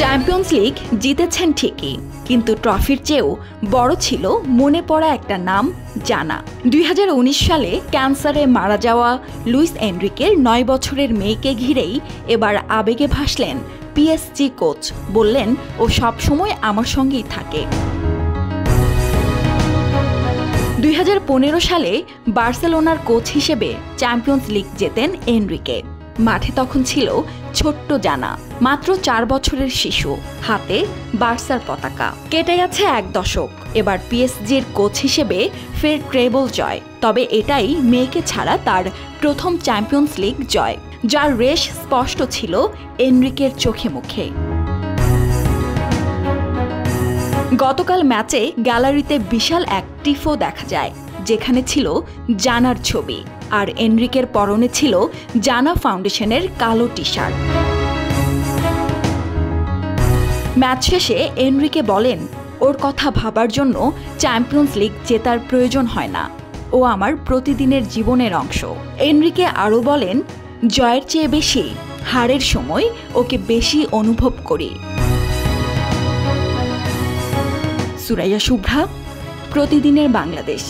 Champions league জিতেছেন ঠিকই, কিন্তু ট্রফির চেয়েও বড় ছিল মনে পড়া একটা নাম, জানা। 2019 সালে ক্যান্সারে মারা যাওয়া লুইস এনরিকের 9 বছরের মেয়েকে ঘিরেই এবার আবেগে ভাসলেন পিএসজি কোচ। বললেন, ও সবসময় আমার সঙ্গেই থাকে। 2015 সালে বার্সেলোনার কোচ হিসেবে চ্যাম্পিয়ন্স লিগ জেতেন এনরিকে। মাঠে তখন ছিল ছোট্ট জানা, মাত্র 4 বছরের শিশু, হাতে বার্সার পতাকা। কেটে গেছে 1 দশক, এবার পিএসজির কোচ হিসেবে ফের ট্রেবল জয়। তবে এটাই মেয়েকে ছাড়া তার প্রথম চ্যাম্পিয়ন্স লিগ জয়, যার রেশ স্পষ্ট ছিল এনরিকের চোখে মুখে। গতকাল ম্যাচে গ্যালারিতে বিশাল এক টিফো দেখা যায়, যেখানে ছিল জানার ছবি, আর এনরিকের পরনে ছিল জানা ফাউন্ডেশনের কালো টি শার্ট। ম্যাচ শেষে এনরিকে বলেন, ওর কথা ভাবার জন্য চ্যাম্পিয়ন্স লিগ জেতার প্রয়োজন হয় না, ও আমার প্রতিদিনের জীবনের অংশ। এনরিকে আরও বলেন, জয়ের চেয়ে বেশি হারের সময় ওকে বেশি অনুভব করি। সুরাইয়া শুভ্রা, প্রতিদিনের বাংলাদেশ।